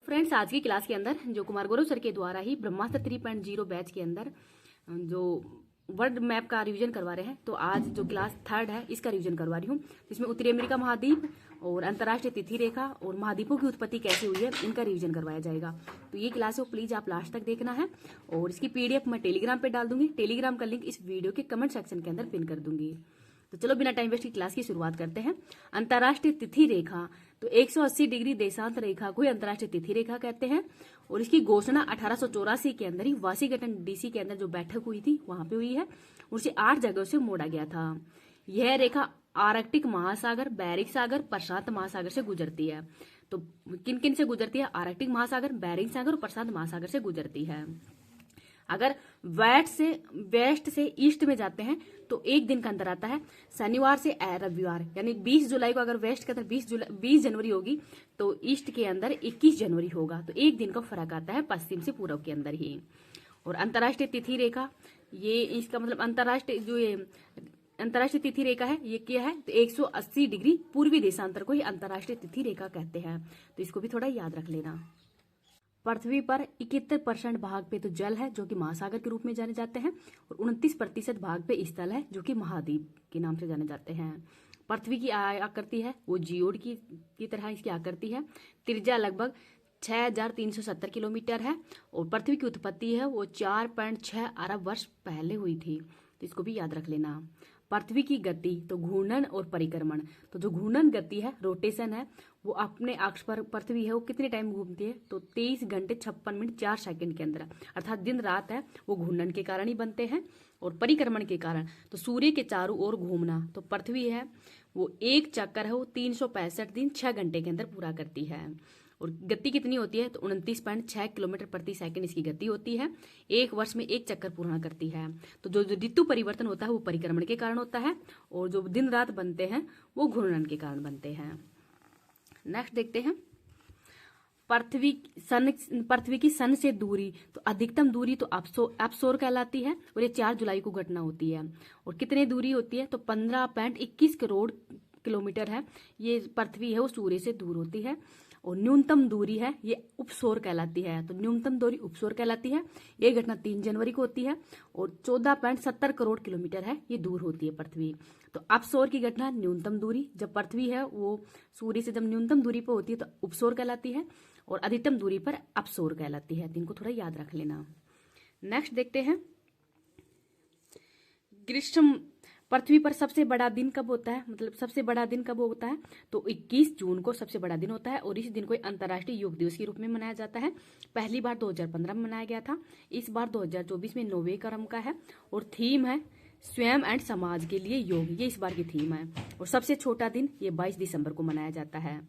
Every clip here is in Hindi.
फ्रेंड्स, आज की क्लास के अंदर जो कुमार गौरव सर के द्वारा ही ब्रह्मास्त्र 3.0 बैच के अंदर जो वर्ल्ड मैप का रिवीजन करवा रहे हैं, तो आज जो क्लास थर्ड है इसका रिवीजन करवा रही हूँ, जिसमें उत्तरी अमेरिका महाद्वीप और अंतर्राष्ट्रीय तिथि रेखा और महाद्वीपों की उत्पत्ति कैसे हुई है इनका रिवीजन करवाया जाएगा। तो ये क्लास है वो प्लीज आप लास्ट तक देखना है, और इसकी पीडीएफ मैं टेलीग्राम पे डाल दूंगी। टेलीग्राम का लिंक इस वीडियो के कमेंट सेक्शन के अंदर पिन कर दूंगी। तो चलो बिना टाइम वेस्ट की क्लास की शुरुआत करते हैं। अंतर्राष्ट्रीय तिथि रेखा, तो 180 डिग्री देशांत रेखा को ही अंतर्राष्ट्रीय तिथि रेखा कहते हैं, और इसकी घोषणा 1884 के अंदर ही वाशिंगटन डीसी के अंदर जो बैठक हुई थी वहां पे हुई है। उसे 8 जगहों से मोड़ा गया था। यह रेखा आर्कटिक महासागर, बैरिंग सागर, प्रशांत महासागर से गुजरती है। तो किन किन से गुजरती है? आर्कटिक महासागर, बैरिंग सागर और प्रशांत महासागर से गुजरती है। अगर वेस्ट से ईस्ट में जाते हैं तो एक दिन का अंतर आता है, शनिवार से रविवार, यानी 20 जुलाई को अगर वेस्ट के अंदर 20 जनवरी होगी तो ईस्ट के अंदर 21 जनवरी होगा। तो एक दिन का फर्क आता है पश्चिम से पूर्व के अंदर ही। और अंतर्राष्ट्रीय तिथि रेखा, ये इसका मतलब अंतर्राष्ट्रीय तिथि रेखा है, ये क्या है? तो 180 डिग्री पूर्वी देशांतर को ही अंतर्राष्ट्रीय तिथि रेखा कहते हैं। तो इसको भी थोड़ा याद रख लेना। पृथ्वी पर 71% भाग पे तो जल है जो कि महासागर के रूप में जाने जाते हैं, और 29% भाग पे स्थल है जो कि महाद्वीप के नाम से जाने जाते हैं। पृथ्वी की आकृति है वो जियोड की तरह इसकी आकृति है। त्रिज्या लगभग 6370 किलोमीटर है, और पृथ्वी की उत्पत्ति है वो 4.6 अरब वर्ष पहले हुई थी। तो इसको भी याद रख लेना। पृथ्वी की गति, तो घूर्णन और परिक्रमण। तो जो घूर्णन गति है, रोटेशन है, वो अपने अक्ष पर पृथ्वी है वो कितने टाइम घूमती है? तो 23 घंटे 56 मिनट 4 सेकंड के अंदर, अर्थात दिन रात है वो घूर्णन के कारण ही बनते हैं। और परिक्रमण के कारण तो सूर्य के चारों ओर घूमना, तो पृथ्वी है वो एक चक्कर है वो 365 दिन 6 घंटे के अंदर पूरा करती है। और गति कितनी होती है? तो 29.6 किलोमीटर प्रति सेकंड इसकी गति होती है। एक वर्ष में एक चक्कर पूर्ण करती है। तो जो ऋतु परिवर्तन होता है वो परिक्रमण के कारण होता है, और जो दिन रात बनते हैं वो घूर्णन के कारण बनते हैं। नेक्स्ट देखते हैं, पृथ्वी की सन से दूरी, तो अधिकतम दूरी तो अपसोर कहलाती है, और ये 4 जुलाई को घटना होती है। और कितनी दूरी होती है? तो 15.21 करोड़ किलोमीटर है ये पृथ्वी है वो सूर्य से दूर होती है। और न्यूनतम दूरी है ये उपसौर कहलाती है। तो न्यूनतम दूरी उपसौर कहलाती है। ये घटना 3 जनवरी को होती है, और 14.70 करोड़ किलोमीटर है ये दूर होती है पृथ्वी। तो अपसौर की घटना न्यूनतम दूरी, जब पृथ्वी है वो सूर्य से जब न्यूनतम दूरी पर होती है तो उपसौर कहलाती है, और अधिकतम दूरी पर अपसौर कहलाती है। तो इनको थोड़ा याद रख लेना। नेक्स्ट देखते हैं, ग्रीष्म। पृथ्वी पर सबसे बड़ा दिन कब होता है? मतलब सबसे बड़ा दिन कब होता है? तो 21 जून को सबसे बड़ा दिन होता है, और इस दिन को अंतर्राष्ट्रीय योग दिवस के रूप में मनाया जाता है। पहली बार 2015 में मनाया गया था, इस बार 2024 में 9वें क्रम का है, और थीम है स्वयं एंड समाज के लिए योग, ये इस बार की थीम है। और सबसे छोटा दिन ये 22 दिसंबर को मनाया जाता है।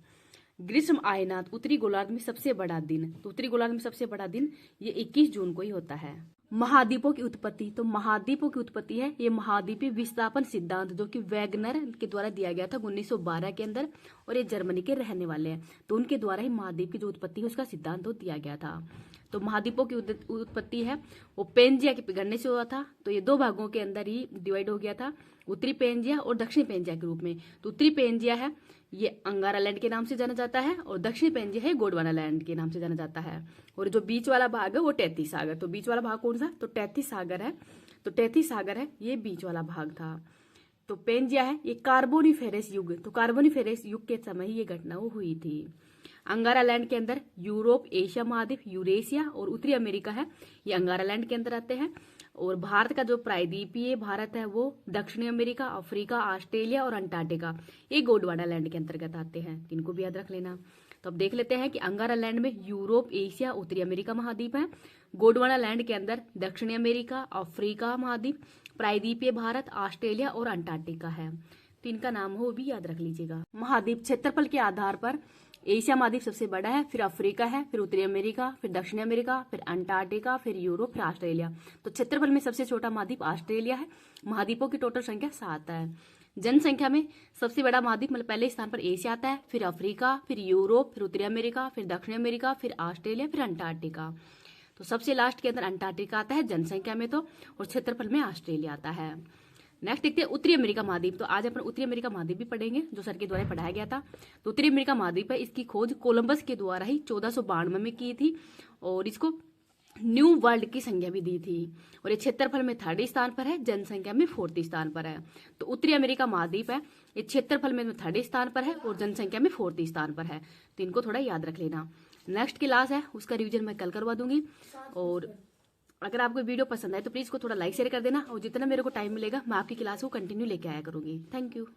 ग्रीष्म आयनात, उत्तरी गोलार्ध में सबसे बड़ा दिन, तो उत्तरी गोलार्ध में सबसे बड़ा दिन ये 21 जून को ही होता है। महाद्वीपों की उत्पत्ति, तो महाद्वीपों की उत्पत्ति है ये महाद्वीपीय विस्थापन सिद्धांत जो कि वैगनर के द्वारा दिया गया था 1912 के अंदर, और ये जर्मनी के रहने वाले हैं। तो उनके द्वारा ही महाद्वीप की जो उत्पत्ति है उसका सिद्धांत तो दिया गया था। तो महाद्वीपों की उत्पत्ति है वो पेंजिया के पिघलने से हुआ था। तो ये 2 भागों के अंदर ही डिवाइड हो गया था, उत्तरी पेंजिया और दक्षिणी पेंजिया के रूप में। तो उत्तरी पेंजिया है ये अंगारा लैंड के नाम से जाना जाता है, और दक्षिणी पेंजिया है गोंडवाना लैंड के नाम से जाना जाता है। और जो बीच वाला भाग है वो टैथिस सागर। तो बीच वाला भाग कौन सा? तो टैथिस सागर है। तो टैथिस सागर है ये बीच वाला भाग था। तो पेंजिया है ये कार्बोनिफेरस युग, तो कार्बोनिफेरस युग के समय ही ये घटना हुई थी। अंगारा लैंड के अंदर यूरोप, एशिया महाद्वीप, यूरेशिया और उत्तरी अमेरिका है ये अंगारा लैंड के अंदर आते हैं। और भारत का जो प्रायद्वीपीय भारत है वो दक्षिणी अमेरिका, अफ्रीका, ऑस्ट्रेलिया और अंटार्कटिका ये गोंडवाना लैंड के अंतर्गत आते हैं। इनको भी याद रख लेना। तो अब देख लेते हैं कि अंगारा लैंड में यूरोप, एशिया, उत्तरी अमेरिका महाद्वीप है। गोंडवाना लैंड के अंदर दक्षिणी अमेरिका, अफ्रीका महाद्वीप, प्रायद्वीपीय भारत, ऑस्ट्रेलिया और अंटार्कटिका है। तो इनका नाम हो भी याद रख लीजिएगा। महाद्वीप क्षेत्रफल के आधार पर एशिया महाद्वीप सबसे बड़ा है, फिर अफ्रीका है, फिर उत्तरी अमेरिका, फिर दक्षिणी अमेरिका, फिर अंटार्कटिका, फिर यूरोप, फिर ऑस्ट्रेलिया। तो क्षेत्रफल में सबसे छोटा महाद्वीप ऑस्ट्रेलिया है। महाद्वीपों की टोटल संख्या 7 है। जनसंख्या में सबसे बड़ा महाद्वीप मतलब पहले स्थान पर एशिया आता है, फिर अफ्रीका, फिर यूरोप, फिर उत्तरी अमेरिका, फिर दक्षिणी अमेरिका, फिर ऑस्ट्रेलिया, फिर अंटार्कटिका। तो सबसे लास्ट के अंदर अंटार्कटिका आता है जनसंख्या में तो, और क्षेत्रफल में ऑस्ट्रेलिया आता है। नेक्स्ट देखते हैं उत्तरी अमेरिका महाद्वीप। तो आज अपन उत्तरी अमेरिका महाद्वीप भी पढ़ेंगे, जो सर के द्वारा पढ़ाया गया था। तो उत्तरी अमेरिका महाद्वीप है, इसकी खोज कोलंबस के द्वारा ही 1492 में की थी और इसको न्यू वर्ल्ड की संज्ञा भी दी थी। और ये क्षेत्रफल में 3rd स्थान पर है, जनसंख्या में 4th स्थान पर है। तो उत्तरी अमेरिका महाद्वीप है, ये क्षेत्रफल में 3rd स्थान पर है और जनसंख्या में 4th स्थान पर है। तो इनको थोड़ा याद रख लेना। नेक्स्ट क्लास है उसका रिवीजन मैं कल करवा दूंगी। और अगर आपको वीडियो पसंद आए तो प्लीज को थोड़ा लाइक शेयर कर देना, और जितना मेरे को टाइम मिलेगा मैं आपकी क्लास को कंटिन्यू लेके आया करूंगी। Thank you.